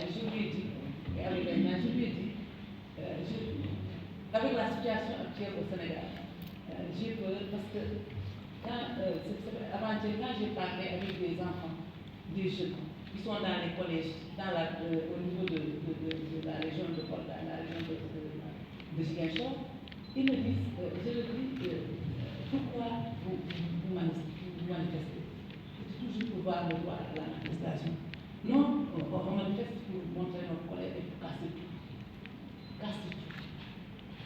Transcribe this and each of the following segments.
je lui ai dit, et avec Aïna, je lui ai dit, avec la situation actuelle au Sénégal, j'ai peur parce que avant-hier, quand j'ai parlé avec des enfants, des jeunes, qui sont dans les collèges, au niveau de la région de Kolda, la région de Ziguinchor, ils me disent, je leur dis, pourquoi vous manifestez? C'est toujours pour voir le droit à la manifestation. Non, on manifeste pour montrer notre colère et pour casser tout. Casser tout.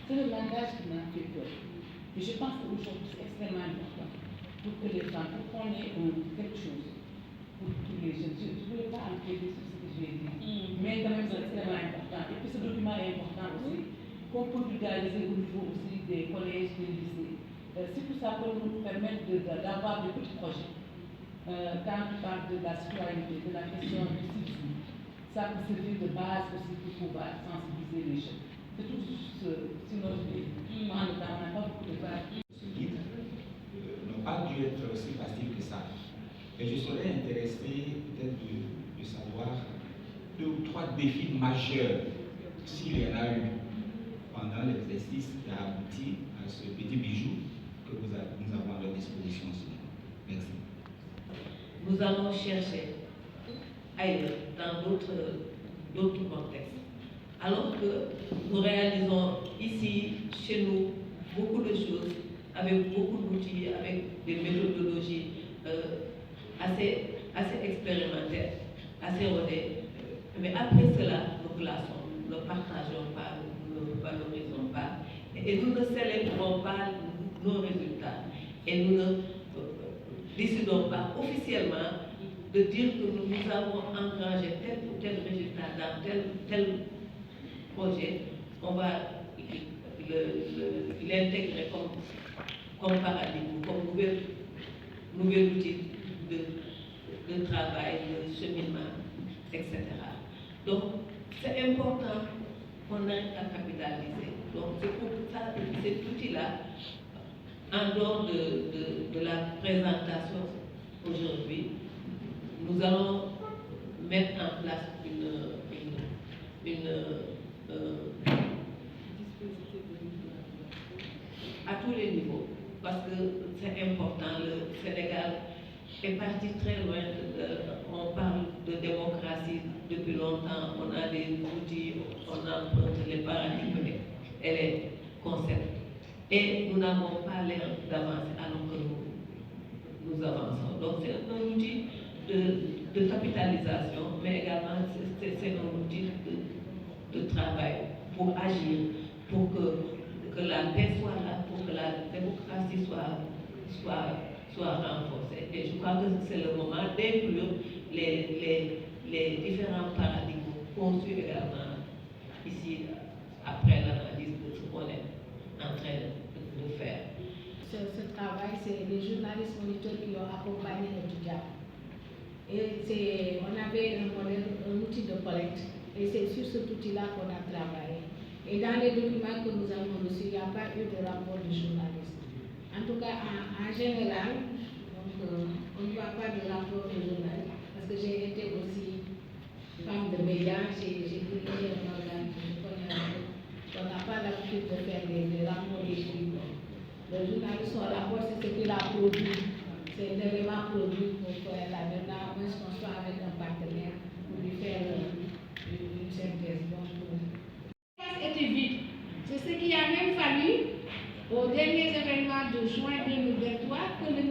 C'est le langage qui m'a fait peur. Et je pense qu'aujourd'hui, c'est extrêmement important pour que les gens, pour qu'on ait quelque chose pour tous les jeunes. Je ne voulais pas empiéter sur ce que j'ai dit, mais quand même, c'est extrêmement important. Et puis ce document est important aussi, qu'on peut vulgariser au niveau aussi des collèges, des lycées. C'est tout ça pour nous permettre d'avoir des petits projets. Quand on parle de la citoyenneté, de la question du civisme, ça peut servir de base aussi pour pouvoir sensibiliser les jeunes. C'est tout sinon je vais prendre le temps, on n'a pas beaucoup de base. Ce guide n'a pas dû être aussi facile que ça. Et je serais intéressé peut-être de savoir 2 ou 3 défis majeurs, s'il y en a eu, pendant l'exercice qui a abouti à ce petit bijou que nous avons à notre disposition. Merci. Nous allons chercher ailleurs, dans d'autres contextes. Alors que nous réalisons ici, chez nous, beaucoup de choses, avec beaucoup d'outils, avec des méthodologies assez expérimentales, assez rodées. Mais après cela, nous classons, nous ne partageons pas, nous ne valorisons pas, et nous ne célébrons pas nos résultats. Et nous ne décidons pas officiellement de dire que nous avons engrangé tel ou tel résultat dans tel projet. On va l'intégrer comme paradigme, comme nouvel outil de travail, de cheminement, etc. Donc, c'est important qu'on ait à capitaliser. Donc, c'est pour ça que cet outil-là, en dehors de la présentation aujourd'hui, nous allons mettre en place à tous les niveaux, parce que c'est important. Le Sénégal est parti très loin. On parle de démocratie depuis longtemps. On a des outils, on emprunte les paradigmes et les concepts. Et nous n'avons pas l'air d'avancer alors que nous avançons. Donc c'est un outil de capitalisation, mais également c'est un outil de travail pour agir, pour que la paix soit là, pour que la démocratie soit renforcée. Et je crois que c'est le moment d'inclure les différents paradigmes conçus également ici, après l'analyse de ce qu'on est en train de faire. Ce travail, c'est les journalistes moniteurs qui ont accompagné l'étudiant. Et on avait un outil de collecte, et c'est sur cet outil-là qu'on a travaillé. Et dans les documents que nous avons reçus, il n'y a pas eu de rapport de journaliste. En tout cas, en général, donc, on ne voit pas de rapport de journaliste, parce que j'ai été aussi femme de médias, j'ai dirigé un organe que je connais un peu. On n'a pas l'habitude de faire des rapports écrits. Le journaliste, son rapport, c'est ce qu'il a produit. C'est l'élément produit pour faire la maintenant, à moins qu'on soit avec un partenaire pour lui faire une synthèse. Était vide. C'est ce qui a même fallu, aux derniers événements de juin 2023, que la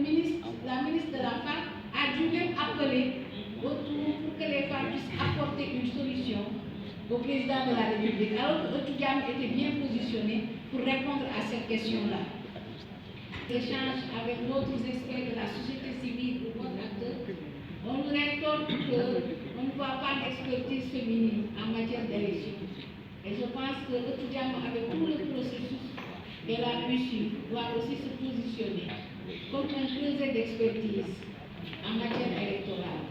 ministre de la Femme a dû même appeler autour pour que les femmes puissent apporter une solution au président de la République, alors que Otudiam était bien positionné pour répondre à cette question-là. Échange avec d'autres experts de la société civile ou d'autres acteurs, on nous rétorque qu'on ne voit pas d'expertise féminine en matière d'élection. Et je pense que Otudiam, avec tout le processus qu'elle a pu suivre, doit aussi se positionner comme un creuset d'expertise en matière électorale.